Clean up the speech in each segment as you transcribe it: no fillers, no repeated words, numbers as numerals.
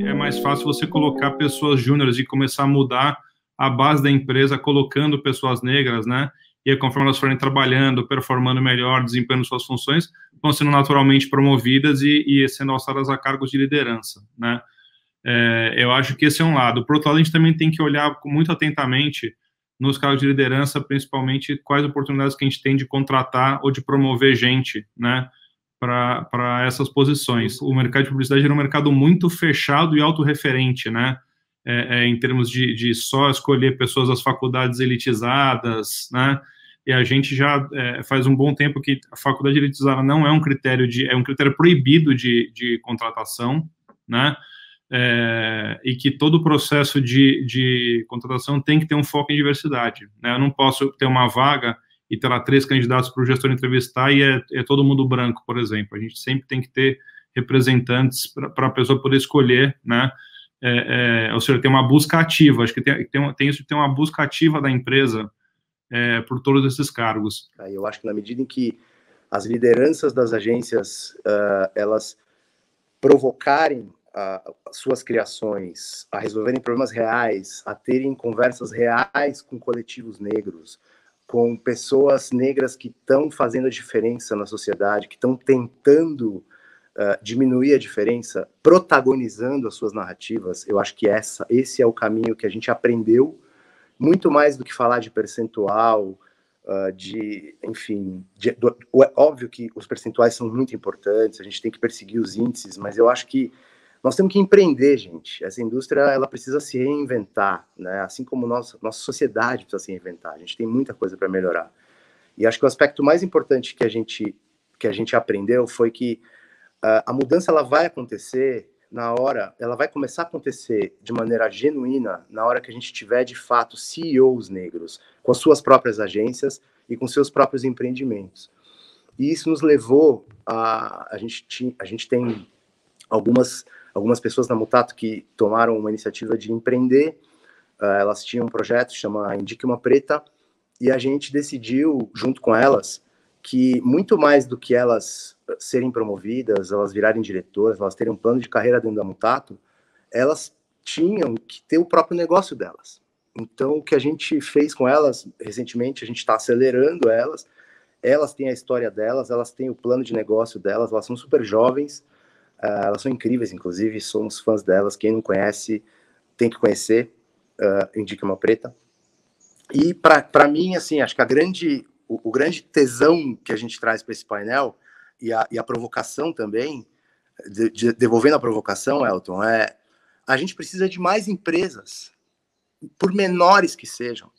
É mais fácil você colocar pessoas júniores e começar a mudar a base da empresa colocando pessoas negras, né? E aí, conforme elas forem trabalhando, performando melhor, desempenhando suas funções, vão sendo naturalmente promovidas e sendo alçadas a cargos de liderança, né? Eu acho que esse é um lado. Por outro lado, a gente também tem que olhar muito atentamente nos cargos de liderança, principalmente quais oportunidades que a gente tem de contratar ou de promover gente, né, para essas posições. O mercado de publicidade era um mercado muito fechado e autorreferente, né, em termos de só escolher pessoas das faculdades elitizadas, né, e a gente já faz um bom tempo que a faculdade elitizada não é um critério é um critério proibido de contratação, né, e que todo o processo de contratação tem que ter um foco em diversidade, né? Eu não posso ter uma vaga e ter lá 3 candidatos para o gestor entrevistar e é todo mundo branco, por exemplo. A gente sempre tem que ter representantes para a pessoa poder escolher, né? Ou seja, tem uma busca ativa. Acho que tem isso de ter uma busca ativa da empresa por todos esses cargos. Eu acho que na medida em que as lideranças das agências elas provocarem suas criações a resolverem problemas reais, a terem conversas reais com coletivos negros, com pessoas negras que estão fazendo a diferença na sociedade, que estão tentando diminuir a diferença, protagonizando as suas narrativas. Eu acho que esse é o caminho que a gente aprendeu, muito mais do que falar de percentual, enfim, óbvio que os percentuais são muito importantes, a gente tem que perseguir os índices, mas eu acho que nós temos que empreender, gente. Essa indústria, ela precisa se reinventar, né? Assim como nossa sociedade precisa se reinventar. A gente tem muita coisa para melhorar. E acho que o aspecto mais importante que a gente aprendeu foi que a mudança ela vai acontecer ela vai começar a acontecer de maneira genuína na hora que a gente tiver, de fato, CEOs negros, com as suas próprias agências e com seus próprios empreendimentos. E isso nos levou a gente tem algumas pessoas na Mutato que tomaram uma iniciativa de empreender. Elas tinham um projeto chama Indique uma Preta, e a gente decidiu, junto com elas, que muito mais do que elas serem promovidas, elas virarem diretoras, elas terem um plano de carreira dentro da Mutato, elas tinham que ter o próprio negócio delas. Então, o que a gente fez com elas, recentemente, a gente está acelerando elas têm a história delas, elas têm o plano de negócio delas, elas são super jovens, elas são incríveis, inclusive, somos fãs delas, quem não conhece tem que conhecer, Indique uma Preta. E para mim, assim, acho que o grande tesão que a gente traz para esse painel e a provocação também, devolvendo a provocação, Elton, a gente precisa de mais empresas, por menores que sejam,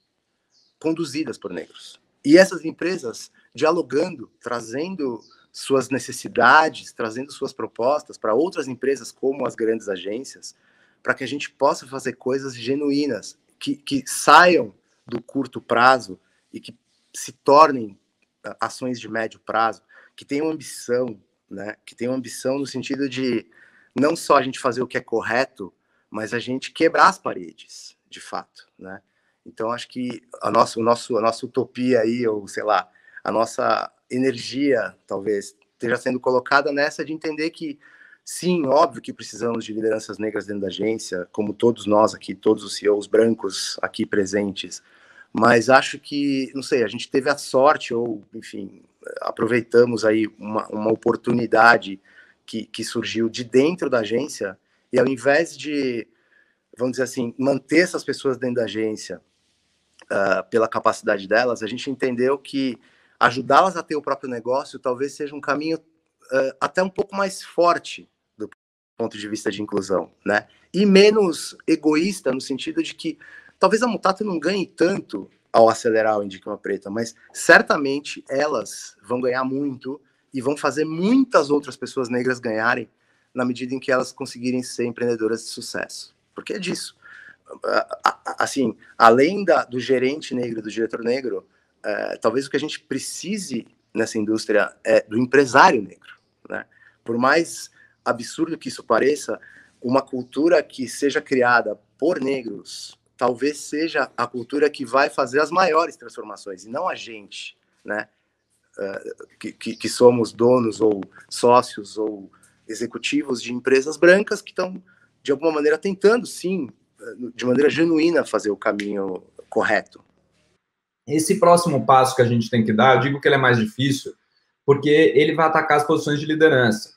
conduzidas por negros. E essas empresas dialogando, trazendo suas necessidades, trazendo suas propostas para outras empresas como as grandes agências, para que a gente possa fazer coisas genuínas, que saiam do curto prazo e que se tornem ações de médio prazo, que tenham ambição, né? Que tenham ambição no sentido de não só a gente fazer o que é correto, mas a gente quebrar as paredes, de fato, né? Então, acho que a nossa utopia aí, ou sei lá, a nossa energia, talvez, esteja sendo colocada nessa de entender que, sim, óbvio que precisamos de lideranças negras dentro da agência, como todos nós aqui, todos os CEOs brancos aqui presentes, mas acho que, não sei, a gente teve a sorte, ou, enfim, aproveitamos aí uma oportunidade que surgiu de dentro da agência, e ao invés de, vamos dizer assim, manter essas pessoas dentro da agência pela capacidade delas, a gente entendeu que ajudá-las a ter o próprio negócio talvez seja um caminho até um pouco mais forte do ponto de vista de inclusão, né? E menos egoísta no sentido de que talvez a Mutato não ganhe tanto ao acelerar o Indique uma Preta, mas certamente elas vão ganhar muito e vão fazer muitas outras pessoas negras ganharem na medida em que elas conseguirem ser empreendedoras de sucesso. Porque é disso. Assim, além do gerente negro, do diretor negro, talvez o que a gente precise nessa indústria é do empresário negro, né? Por mais absurdo que isso pareça, uma cultura que seja criada por negros talvez seja a cultura que vai fazer as maiores transformações, e não a gente, né? Que somos donos ou sócios ou executivos de empresas brancas que estão, de alguma maneira, tentando, sim, de maneira genuína, fazer o caminho correto. Esse próximo passo que a gente tem que dar, eu digo que ele é mais difícil, porque ele vai atacar as posições de liderança.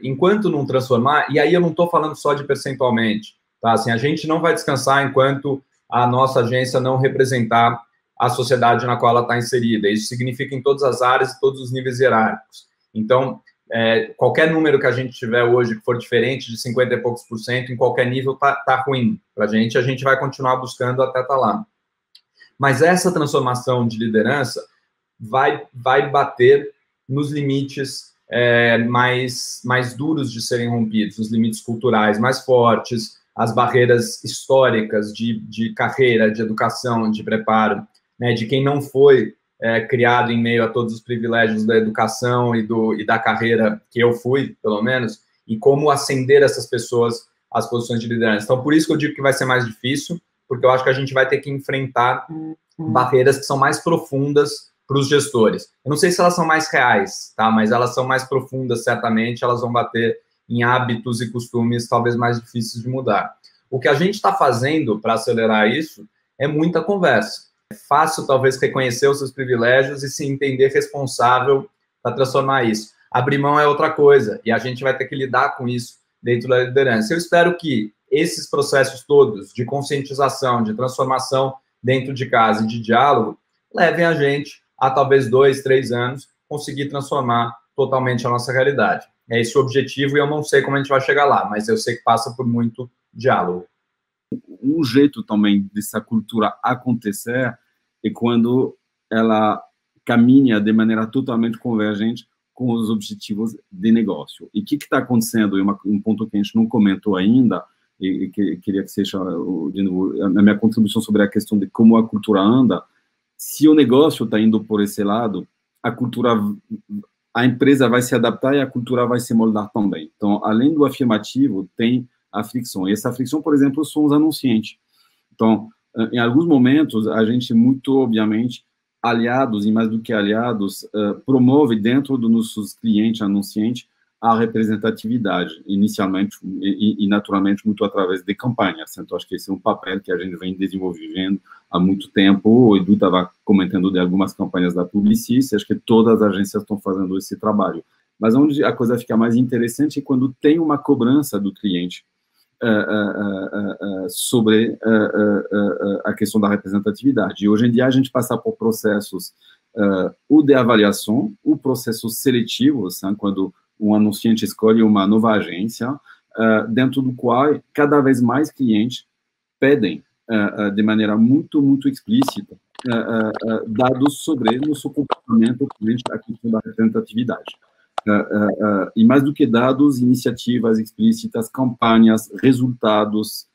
Enquanto não transformar, e aí eu não estou falando só de percentualmente, tá? Assim, a gente não vai descansar enquanto a nossa agência não representar a sociedade na qual ela está inserida. Isso significa em todas as áreas e todos os níveis hierárquicos. Então, qualquer número que a gente tiver hoje que for diferente de 50 e poucos por cento, em qualquer nível, tá ruim para a gente vai continuar buscando até estar lá. Mas essa transformação de liderança vai bater nos limites mais duros de serem rompidos, os limites culturais mais fortes, as barreiras históricas de carreira, de educação, de preparo, né, de quem não foi criado em meio a todos os privilégios da educação e da carreira que eu fui, pelo menos, e como ascender essas pessoas às posições de liderança. Então, por isso que eu digo que vai ser mais difícil, porque eu acho que a gente vai ter que enfrentar barreiras que são mais profundas para os gestores. Eu não sei se elas são mais reais, tá? Mas elas são mais profundas, certamente, elas vão bater em hábitos e costumes talvez mais difíceis de mudar. O que a gente está fazendo para acelerar isso é muita conversa. É fácil, talvez, reconhecer os seus privilégios e se entender responsável para transformar isso. Abrir mão é outra coisa, e a gente vai ter que lidar com isso dentro da liderança. Eu espero que esses processos todos de conscientização, de transformação dentro de casa e de diálogo, levem a gente a talvez 2, 3 anos conseguir transformar totalmente a nossa realidade. É esse o objetivo e eu não sei como a gente vai chegar lá, mas eu sei que passa por muito diálogo. Um jeito também dessa cultura acontecer é quando ela caminha de maneira totalmente convergente com os objetivos de negócio. E o que está acontecendo, um ponto que a gente não comentou ainda, e que queria que seja, de novo, a minha contribuição sobre a questão de como a cultura anda. Se o negócio está indo por esse lado, a empresa vai se adaptar e a cultura vai se moldar também. Então, além do afirmativo, tem a fricção. E essa fricção, por exemplo, são os anunciantes. Então, em alguns momentos, a gente, muito obviamente, aliados, e mais do que aliados, promove dentro dos nossos clientes anunciantes a representatividade, inicialmente e naturalmente muito através de campanhas. Então, acho que esse é um papel que a gente vem desenvolvendo há muito tempo. O Edu estava comentando de algumas campanhas da Publicis, acho que todas as agências estão fazendo esse trabalho. Mas onde a coisa fica mais interessante é quando tem uma cobrança do cliente sobre a questão da representatividade. E hoje em dia a gente passa por processos ou de avaliação, ou processos seletivos, quando um anunciante escolhe uma nova agência, dentro do qual cada vez mais clientes pedem, de maneira muito, muito explícita, dados sobre o seu comportamento frente à questão da representatividade. E mais do que dados, iniciativas explícitas, campanhas, resultados,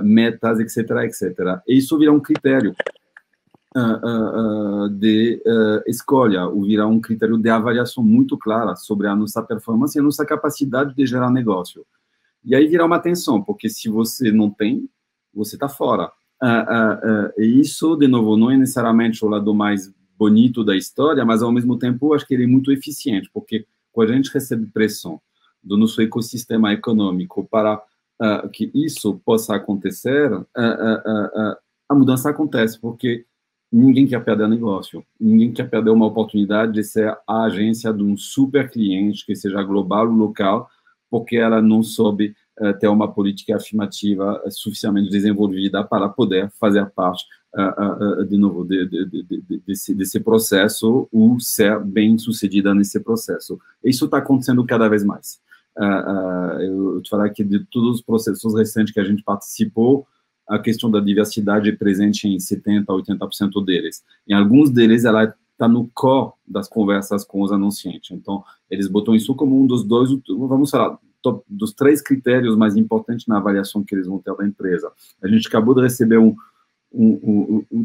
metas, etc., etc. E isso vira um critério de escolha, ou virar um critério de avaliação muito clara sobre a nossa performance e a nossa capacidade de gerar negócio. E aí vira uma tensão, porque se você não tem, você está fora. E isso, de novo, não é necessariamente o lado mais bonito da história, mas, ao mesmo tempo, eu acho que ele é muito eficiente, porque quando a gente recebe pressão do nosso ecossistema econômico para que isso possa acontecer, a mudança acontece, porque ninguém quer perder negócio, ninguém quer perder uma oportunidade de ser a agência de um super cliente, que seja global ou local, porque ela não soube ter uma política afirmativa suficientemente desenvolvida para poder fazer parte, de novo, desse processo ou ser bem sucedida nesse processo. Isso está acontecendo cada vez mais. Eu te falar que de todos os processos recentes que a gente participou, a questão da diversidade é presente em 70% a 80% deles. Em alguns deles, ela está no core das conversas com os anunciantes. Então, eles botam isso como um dos dois, vamos falar, dos 3 critérios mais importantes na avaliação que eles vão ter da empresa. A gente acabou de receber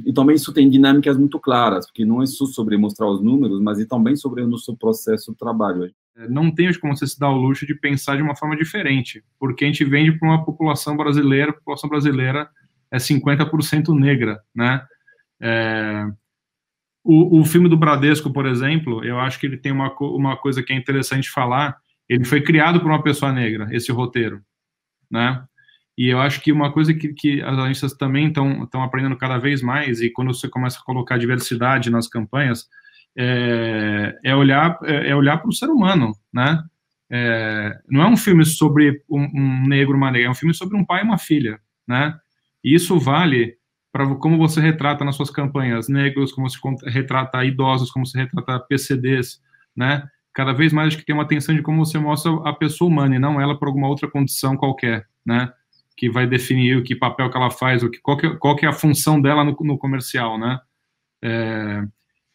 e também isso tem dinâmicas muito claras, porque não é só sobre mostrar os números, mas também sobre o nosso processo de trabalho. Não tem como você se dar o luxo de pensar de uma forma diferente, porque a gente vende para uma população brasileira, a população brasileira é 50% negra, né? O filme do Bradesco, por exemplo, eu acho que ele tem uma coisa que é interessante falar, ele foi criado por uma pessoa negra, esse roteiro, né? E eu acho que uma coisa que as agências também estão aprendendo cada vez mais, e quando você começa a colocar diversidade nas campanhas, é olhar para o ser humano, né? Não é um filme sobre um negro, uma negra, é um filme sobre um pai e uma filha, né? E isso vale para como você retrata nas suas campanhas negros, como você retrata idosos, como você retrata PCDs, né? Cada vez mais acho que tem uma atenção de como você mostra a pessoa humana e não ela por alguma outra condição qualquer, né? Que vai definir o que papel que ela faz, qual que é a função dela no comercial, né?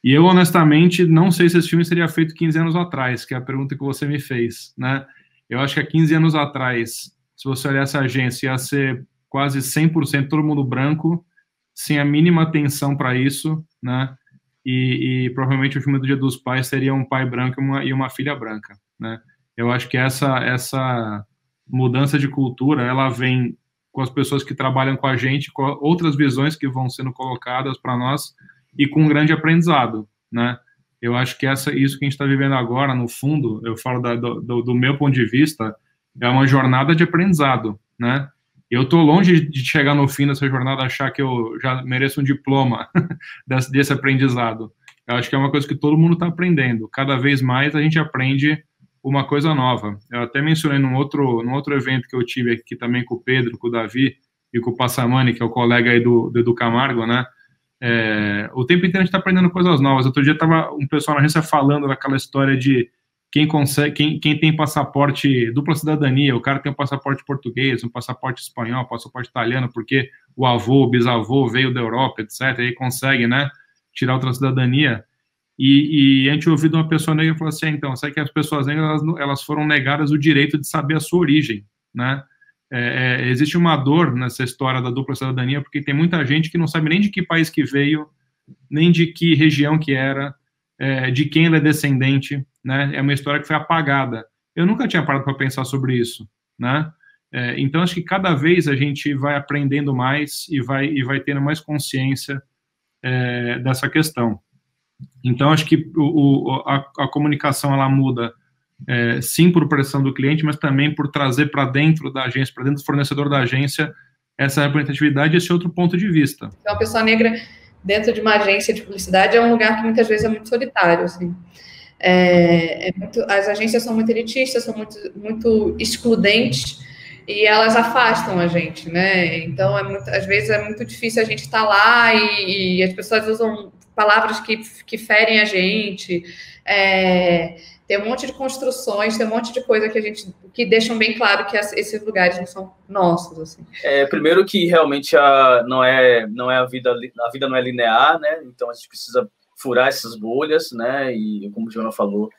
E eu, honestamente, não sei se esse filme seria feito 15 anos atrás, que é a pergunta que você me fez, né? Eu acho que há 15 anos atrás, se você olhar essa agência, ia ser quase 100% todo mundo branco, sem a mínima atenção para isso, né? E provavelmente o filme do Dia dos Pais seria um pai branco e uma filha branca, né? Eu acho que essa mudança de cultura, ela vem com as pessoas que trabalham com a gente, com outras visões que vão sendo colocadas para nós e com um grande aprendizado, né? Eu acho que isso que a gente está vivendo agora, no fundo, eu falo do meu ponto de vista, é uma jornada de aprendizado, né? Eu estou longe de chegar no fim dessa jornada achar que eu já mereço um diploma desse aprendizado. Eu acho que é uma coisa que todo mundo está aprendendo. Cada vez mais a gente aprende uma coisa nova. Eu até mencionei num outro evento que eu tive aqui também com o Pedro, com o Davi e com o Passamani, que é o colega aí do Edu Camargo, né? O tempo inteiro a gente está aprendendo coisas novas. Outro dia estava um pessoal na agência falando daquela história de quem tem passaporte dupla cidadania, o cara tem um passaporte português, um passaporte espanhol, um passaporte italiano, porque o avô, o bisavô veio da Europa, etc., e aí consegue, né, tirar outra cidadania. E a gente ouviu de uma pessoa negra e falou assim, então, sabe que as pessoas negras, elas foram negadas o direito de saber a sua origem, né? Existe uma dor nessa história da dupla cidadania, porque tem muita gente que não sabe nem de que país que veio, nem de que região que era, de quem ele é descendente, né? É uma história que foi apagada. Eu nunca tinha parado para pensar sobre isso, né? Então, acho que cada vez a gente vai aprendendo mais e vai tendo mais consciência dessa questão. Então, acho que a comunicação, ela muda, sim, por pressão do cliente, mas também por trazer para dentro da agência, para dentro do fornecedor da agência, essa representatividade e esse outro ponto de vista. Uma pessoa negra dentro de uma agência de publicidade é um lugar que muitas vezes é muito solitário, assim. As agências são muito elitistas, são muito excludentes, e elas afastam a gente, né? Então, às vezes é muito difícil a gente estar lá e as pessoas usam palavras que ferem a gente. Tem um monte de construções, tem um monte de coisa que deixam bem claro que esses lugares não são nossos, assim. Primeiro que realmente a vida não é linear, né? Então a gente precisa furar essas bolhas, né? E como o Joana falou,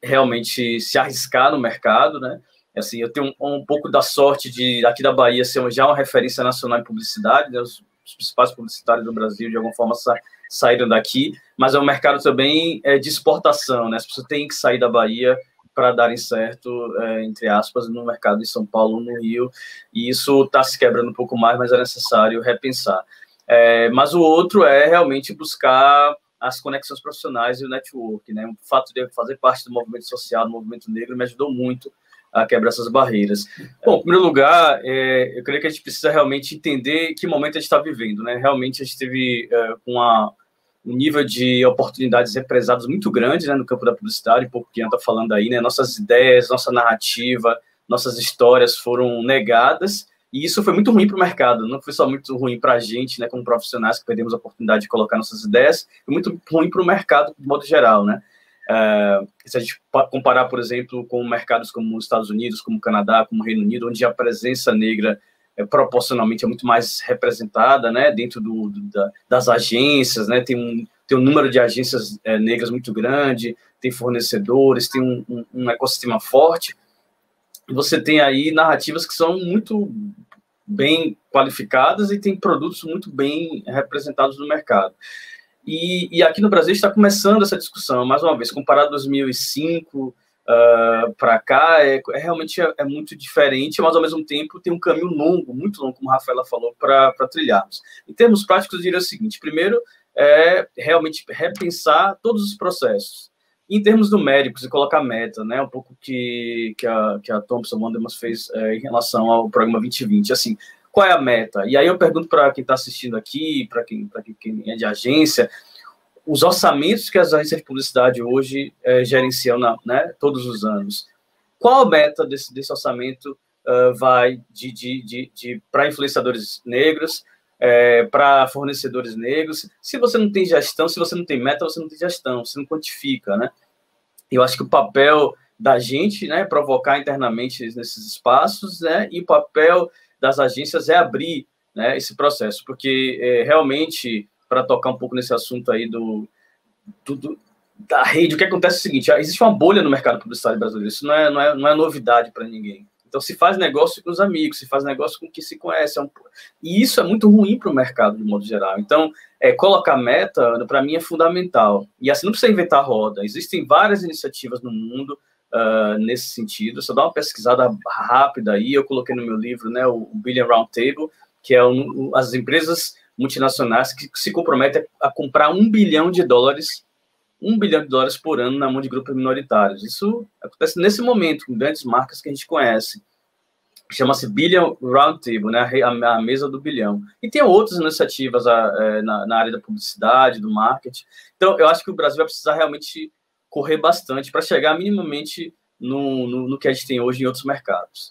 realmente se arriscar no mercado, né? Assim, eu tenho um pouco da sorte de aqui da Bahia ser já uma referência nacional em publicidade, né? Os principais publicitários do Brasil de alguma forma saíram daqui, mas é um mercado também de exportação, né? As pessoas têm que sair da Bahia para darem certo, entre aspas, no mercado de São Paulo, no Rio, e isso está se quebrando um pouco mais, mas é necessário repensar. Mas o outro é realmente buscar as conexões profissionais e o network, né? O fato de eu fazer parte do movimento social, do movimento negro, me ajudou muito a quebrar essas barreiras. Bom, em primeiro lugar, eu creio que a gente precisa realmente entender que momento a gente está vivendo, né? Realmente a gente teve um nível de oportunidades represadas muito grande, né, no campo da publicidade, um pouco que está falando aí, né? Nossas ideias, nossa narrativa, nossas histórias foram negadas, e isso foi muito ruim para o mercado, não foi só muito ruim para a gente, né, como profissionais que perdemos a oportunidade de colocar nossas ideias, foi muito ruim para o mercado de modo geral, né? Se a gente comparar, por exemplo, com mercados como os Estados Unidos, como o Canadá, como o Reino Unido, onde a presença negra proporcionalmente é muito mais representada, né, dentro das agências, né, tem um número de agências negras muito grande, tem fornecedores, tem um ecossistema forte, você tem aí narrativas que são muito bem qualificadas e tem produtos muito bem representados no mercado. E aqui no Brasil está começando essa discussão, mais uma vez, comparado a 2005 para cá, realmente é muito diferente, mas ao mesmo tempo tem um caminho longo, muito longo, como a Rafaela falou, para trilharmos. Em termos práticos, eu diria o seguinte: primeiro, realmente repensar todos os processos. Em termos numéricos, e colocar meta, né, um pouco que a Thomson Wunderman fez em relação ao programa 2020, assim, qual é a meta? E aí eu pergunto para quem está assistindo aqui, para quem é de agência, os orçamentos que as agências de publicidade hoje gerenciam, né, todos os anos. Qual a meta desse orçamento vai para influenciadores negros, para fornecedores negros? Se você não tem gestão, se você não tem meta, você não tem gestão, você não quantifica, né? Eu acho que o papel da gente, né, é provocar internamente nesses espaços, né, e o papel das agências é abrir, né, esse processo, porque realmente, para tocar um pouco nesse assunto aí da rede, o que acontece é o seguinte: existe uma bolha no mercado publicitário brasileiro, isso não é novidade para ninguém. Então, se faz negócio com os amigos, se faz negócio com quem se conhece. E isso é muito ruim para o mercado, de modo geral. Então, colocar meta, para mim, é fundamental. E assim, não precisa inventar roda. Existem várias iniciativas no mundo nesse sentido. Só dá uma pesquisada rápida aí. Eu coloquei no meu livro, né, o Billion Roundtable, que é as empresas multinacionais que se comprometem a comprar $1 bilhão $1 bilhão por ano na mão de grupos minoritários. Isso acontece nesse momento, com grandes marcas que a gente conhece. Chama-se Billion Roundtable, né? A mesa do bilhão. E tem outras iniciativas na área da publicidade, do marketing. Então, eu acho que o Brasil vai precisar realmente correr bastante para chegar minimamente no que a gente tem hoje em outros mercados.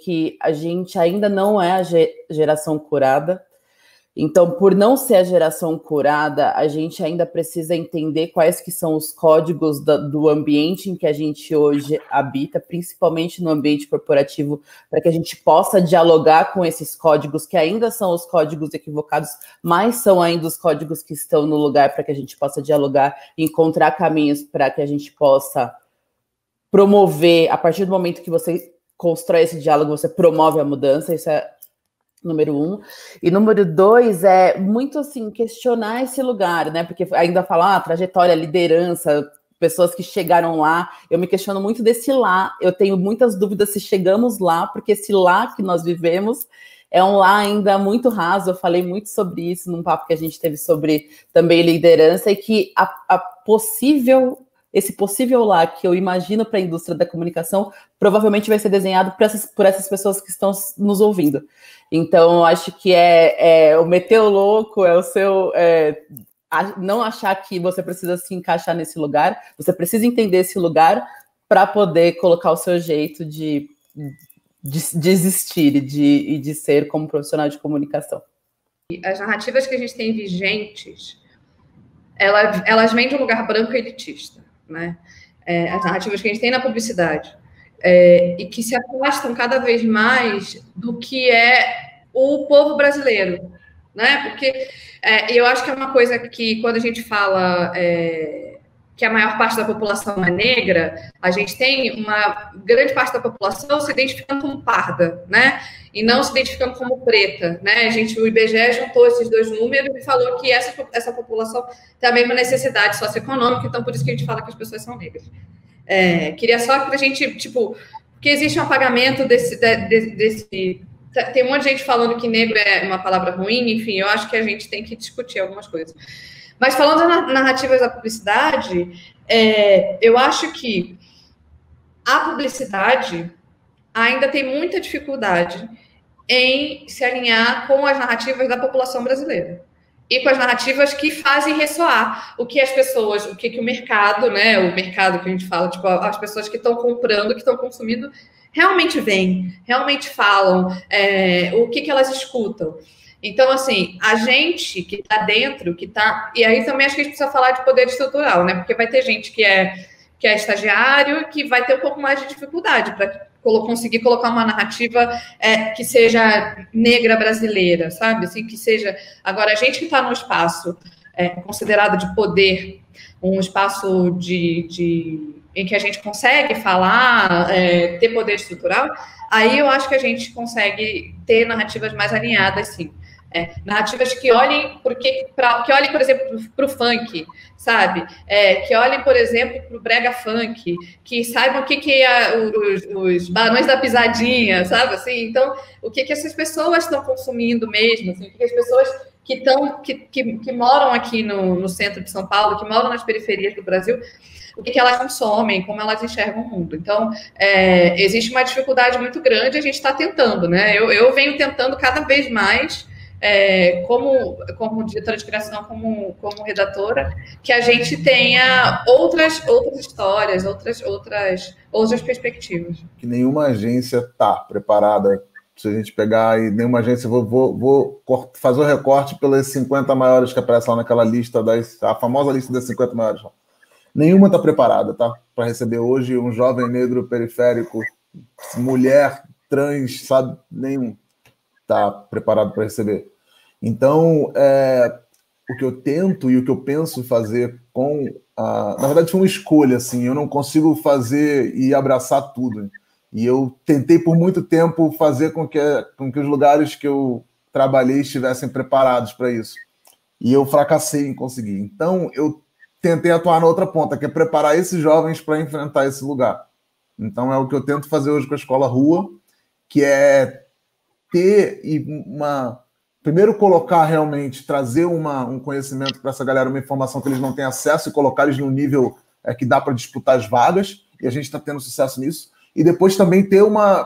Que a gente ainda não é a geração curada. Então, por não ser a geração curada, a gente ainda precisa entender quais que são os códigos do ambiente em que a gente hoje habita, principalmente no ambiente corporativo, para que a gente possa dialogar com esses códigos, que ainda são os códigos equivocados, mas são ainda os códigos que estão no lugar para que a gente possa dialogar e encontrar caminhos para que a gente possa promover. A partir do momento que você constrói esse diálogo, você promove a mudança. Isso é número 1. E número 2 é muito assim, questionar esse lugar, né? Porque ainda falar trajetória, liderança, pessoas que chegaram lá. Eu me questiono muito desse lá. Eu tenho muitas dúvidas se chegamos lá, porque esse lá que nós vivemos é um lá ainda muito raso. Eu falei muito sobre isso num papo que a gente teve sobre também liderança, e que esse possível lá que eu imagino para a indústria da comunicação provavelmente vai ser desenhado por essas pessoas que estão nos ouvindo. Então, eu acho que o meter o louco, é o seu... não achar que você precisa se encaixar nesse lugar, você precisa entender esse lugar para poder colocar o seu jeito de existir e de ser como profissional de comunicação. As narrativas que a gente tem vigentes, elas vêm de um lugar branco e elitista, né? As narrativas que a gente tem na publicidade, e que se afastam cada vez mais do que é o povo brasileiro, né? Porque eu acho que é uma coisa que, quando a gente fala que a maior parte da população é negra, a gente tem uma grande parte da população se identificando como parda, né? E não se identificando como preta, né? O IBGE juntou esses dois números e falou que essa população tem a mesma necessidade socioeconômica, então por isso que a gente fala que as pessoas são negras. Queria só que a gente, porque existe um apagamento desse. Tem um monte de gente falando que negro é uma palavra ruim, enfim, eu acho que a gente tem que discutir algumas coisas. Mas falando das narrativas da publicidade, eu acho que a publicidade ainda tem muita dificuldade em se alinhar com as narrativas da população brasileira e com as narrativas que fazem ressoar o que as pessoas, o que o mercado, né, o mercado que a gente fala, as pessoas que estão comprando, que estão consumindo, realmente veem, realmente falam, o que elas escutam. Então, assim, a gente que está dentro, e aí também acho que a gente precisa falar de poder estrutural, né? Porque vai ter gente que é estagiário, que vai ter um pouco mais de dificuldade para conseguir colocar uma narrativa que seja negra brasileira, sabe? Assim, que seja... Agora, a gente que está num espaço considerado de poder, um espaço em que a gente consegue falar, ter poder estrutural, aí eu acho que a gente consegue ter narrativas mais alinhadas, sim. Narrativas que olhem, que olhem, por exemplo, para o funk, sabe? Que olhem, por exemplo, para o brega funk, que saibam o que é os Barões da Pisadinha, sabe? Assim, então, o que essas pessoas estão consumindo mesmo, assim, o que as pessoas que moram aqui no centro de São Paulo, que moram nas periferias do Brasil, o que elas consomem, como elas enxergam o mundo. Então, existe uma dificuldade muito grande, a gente está tentando, né? Eu venho tentando cada vez mais, como diretora de criação, como redatora, que a gente tenha outras histórias, outras perspectivas. Que nenhuma agência está preparada. Se a gente pegar e nenhuma agência, vou fazer o recorte pelas 50 maiores que aparecem lá naquela lista, a famosa lista das 50 maiores. Nenhuma está preparada, tá? Para receber hoje um jovem negro periférico, mulher, trans, sabe? Nenhum está preparado para receber. Então, o que eu tento e o que eu penso fazer na verdade, foi uma escolha, assim. Eu não consigo fazer e abraçar tudo. E eu tentei por muito tempo fazer com que os lugares que eu trabalhei estivessem preparados para isso. E eu fracassei em conseguir. Então, eu tentei atuar na outra ponta, que é preparar esses jovens para enfrentar esse lugar. Então, é o que eu tento fazer hoje com a Escola Rua, que é ter primeiro colocar realmente, trazer um conhecimento para essa galera, uma informação que eles não têm acesso e colocar eles num nível que dá para disputar as vagas, e a gente está tendo sucesso nisso. E depois também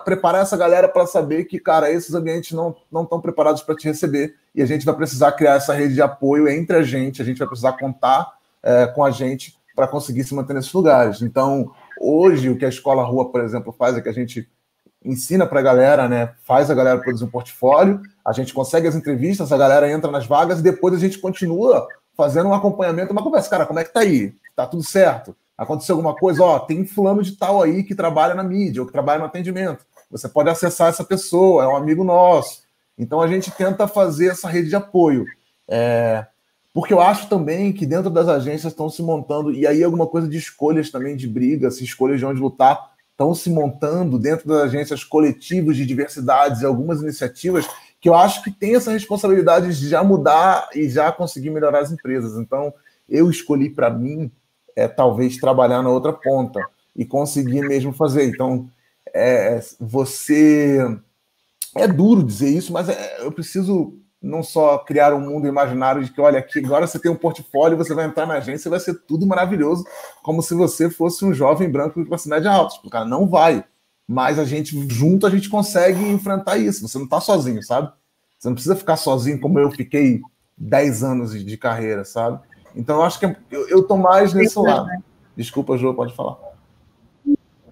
preparar essa galera para saber que, cara, esses ambientes não estão preparados para te receber, e a gente vai precisar criar essa rede de apoio entre a gente vai precisar contar com a gente para conseguir se manter nesses lugares. Então, hoje, o que a Escola Rua, por exemplo, faz é que a gente ensina para a galera, né? Faz a galera produzir um portfólio, a gente consegue as entrevistas, a galera entra nas vagas e depois a gente continua fazendo um acompanhamento, uma conversa. Cara, como é que tá aí? Tá tudo certo? Aconteceu alguma coisa? Tem fulano de tal aí que trabalha na mídia ou que trabalha no atendimento. Você pode acessar essa pessoa, é um amigo nosso. Então, a gente tenta fazer essa rede de apoio. Porque eu acho também que dentro das agências estão se montando, e aí alguma coisa de escolhas também, de brigas, escolhas de onde lutar, estão se montando dentro das agências coletivos de diversidades e algumas iniciativas que eu acho que tem essa responsabilidade de já mudar e já conseguir melhorar as empresas. Então, eu escolhi para mim, talvez, trabalhar na outra ponta e conseguir mesmo fazer. Então, é duro dizer isso, mas eu preciso não só criar um mundo imaginário de que, olha, aqui agora você tem um portfólio, você vai entrar na agência e vai ser tudo maravilhoso, como se você fosse um jovem branco de classe média alta. Cara, não vai. Mas a gente consegue enfrentar isso. Você não está sozinho, sabe? Você não precisa ficar sozinho como eu fiquei 10 anos de carreira, sabe? Então, eu acho que eu tô mais nesse lado. Desculpa, Jô, pode falar.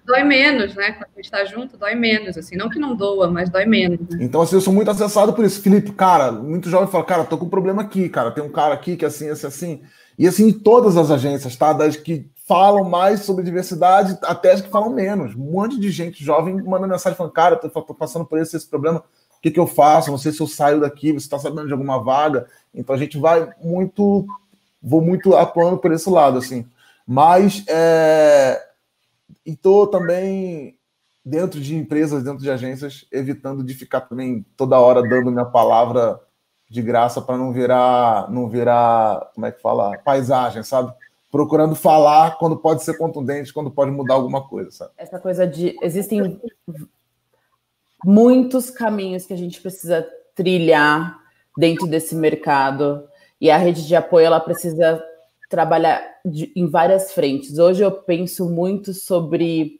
Dói menos, né? Quando a gente está junto, dói menos, assim. Não que não doa, mas dói menos. Né? Então, assim, eu sou muito acessado por isso. Felipe, cara, muito jovem fala, cara, tô com um problema aqui, cara. Tem um cara aqui que é assim, assim. E assim, em todas as agências, tá? Das que falam mais sobre diversidade, até as que falam menos. Um monte de gente jovem manda mensagem falando, cara, tô passando por esse problema, o que eu faço? Não sei se eu saio daqui, você tá sabendo de alguma vaga. Então, a gente vou muito atuando por esse lado, assim. Mas, e estou também dentro de empresas, dentro de agências, evitando de ficar também toda hora dando minha palavra de graça para não virar, como é que fala, paisagem, sabe? Procurando falar quando pode ser contundente, quando pode mudar alguma coisa, sabe? Essa coisa existem muitos caminhos que a gente precisa trilhar dentro desse mercado, e a rede de apoio, ela precisa trabalhar em várias frentes. Hoje eu penso muito sobre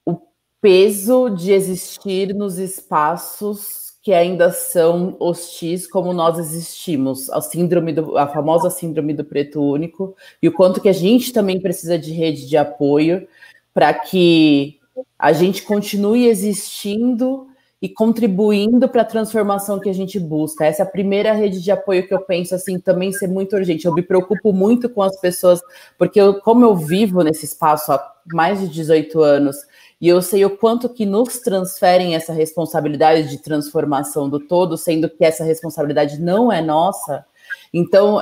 o peso de existir nos espaços que ainda são hostis como nós existimos, a famosa síndrome do preto único, e o quanto que a gente também precisa de rede de apoio para que a gente continue existindo e contribuindo para a transformação que a gente busca. Essa é a primeira rede de apoio que eu penso, assim, também ser muito urgente. Eu me preocupo muito com as pessoas, porque como eu vivo nesse espaço há mais de 18 anos, e eu sei o quanto que nos transferem essa responsabilidade de transformação do todo, sendo que essa responsabilidade não é nossa. Então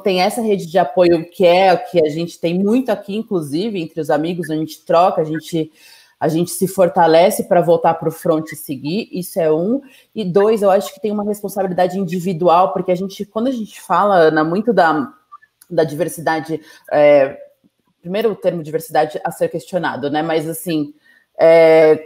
tem essa rede de apoio que a gente tem muito aqui, inclusive, entre os amigos, a gente troca, a gente a gente se fortalece para voltar para o front e seguir, isso é um. E dois, eu acho que tem uma responsabilidade individual, porque quando a gente fala, Ana, muito da diversidade, primeiro o termo diversidade a ser questionado, né? Mas assim,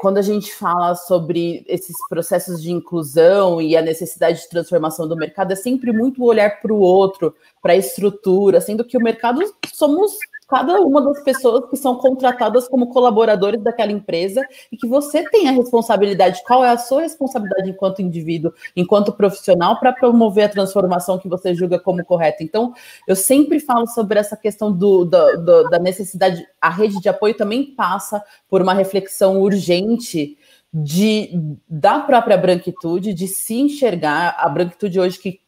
quando a gente fala sobre esses processos de inclusão e a necessidade de transformação do mercado, é sempre muito olhar para o outro, para a estrutura, sendo que o mercado somos cada uma das pessoas que são contratadas como colaboradores daquela empresa e que você tem a responsabilidade. Qual é a sua responsabilidade enquanto indivíduo, enquanto profissional, para promover a transformação que você julga como correta? Então, eu sempre falo sobre essa questão da necessidade. A rede de apoio também passa por uma reflexão urgente da própria branquitude, de se enxergar a branquitude hoje que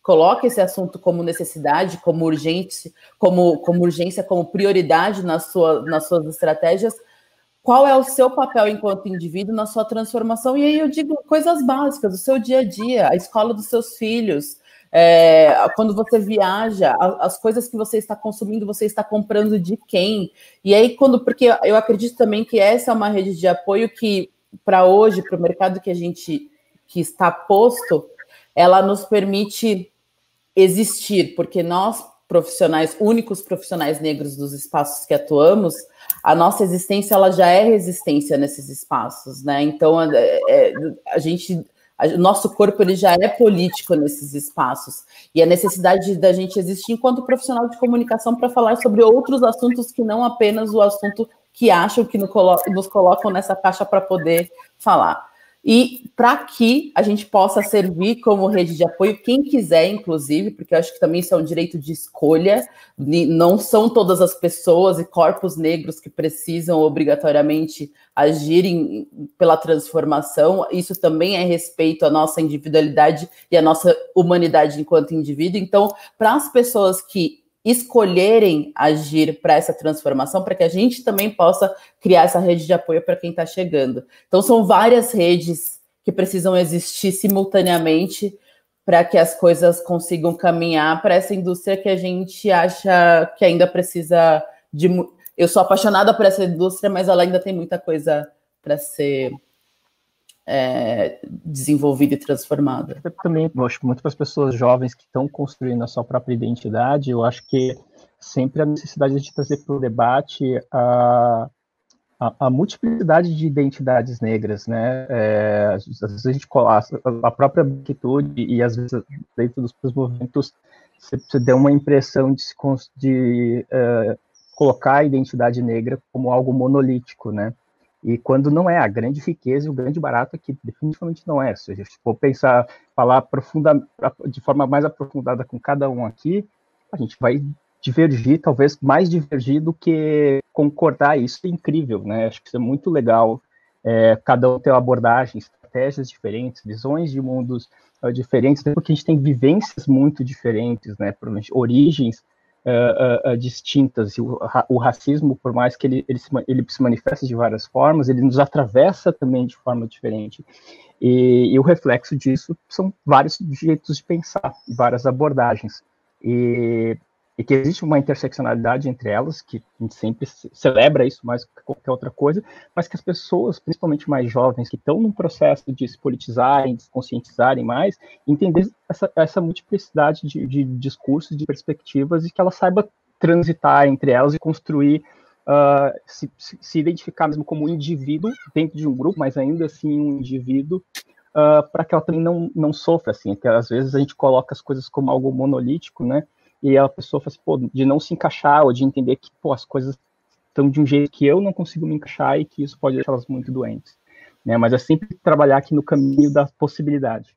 coloca esse assunto como necessidade, como urgência, como prioridade nas suas estratégias. Qual é o seu papel enquanto indivíduo na sua transformação? E aí eu digo coisas básicas, o seu dia a dia, a escola dos seus filhos, quando você viaja, as coisas que você está consumindo, você está comprando de quem? E aí, porque eu acredito também que essa é uma rede de apoio que, para hoje, para o mercado que está posto, ela nos permite existir, porque nós, únicos profissionais negros dos espaços que atuamos, a nossa existência ela já é resistência nesses espaços, né? Então, o nosso corpo ele já é político nesses espaços, e a necessidade da gente existir enquanto profissional de comunicação para falar sobre outros assuntos que não apenas o assunto que acham que nos colocam nessa caixa para poder falar. E para que a gente possa servir como rede de apoio, quem quiser, inclusive, porque eu acho que também isso é um direito de escolha, não são todas as pessoas e corpos negros que precisam obrigatoriamente agirem pela transformação, isso também é respeito à nossa individualidade e à nossa humanidade enquanto indivíduo. Então, para as pessoas que escolherem agir para essa transformação, para que a gente também possa criar essa rede de apoio para quem está chegando. Então, são várias redes que precisam existir simultaneamente para que as coisas consigam caminhar para essa indústria que a gente acha que ainda precisa de... Eu sou apaixonada por essa indústria, mas ela ainda tem muita coisa para ser desenvolvida e transformada. Eu também acho que muito para as pessoas jovens que estão construindo a sua própria identidade, eu acho que sempre a necessidade de trazer para o debate a multiplicidade de identidades negras, né? Às vezes a gente coloca a própria branquitude e às vezes dentro dos movimentos você deu uma impressão de colocar a identidade negra como algo monolítico, né? E quando não é, a grande riqueza e o grande barato aqui definitivamente não é. Se a gente for falar de forma mais aprofundada com cada um aqui, a gente vai divergir, talvez mais divergir do que concordar. Isso é incrível, né? Acho que isso é muito legal. Cada um tem uma abordagem, estratégias diferentes, visões de mundos diferentes, porque a gente tem vivências muito diferentes, né? Origens distintas. E o racismo, por mais que ele se manifeste de várias formas, ele nos atravessa também de forma diferente. E o reflexo disso são vários jeitos de pensar, várias abordagens. E que existe uma interseccionalidade entre elas, que a gente sempre celebra isso mais que qualquer outra coisa, mas que as pessoas, principalmente mais jovens, que estão num processo de se politizarem, de se conscientizarem mais, entender essa multiplicidade de discursos, de perspectivas, e que ela saiba transitar entre elas e construir, se identificar mesmo como um indivíduo dentro de um grupo, mas ainda assim um indivíduo, para que ela também não sofra, assim, que às vezes a gente coloca as coisas como algo monolítico, né? E a pessoa faz, de não se encaixar, ou de entender que, as coisas estão de um jeito que eu não consigo me encaixar e que isso pode deixá-las muito doentes, né? Mas é sempre trabalhar aqui no caminho da possibilidade.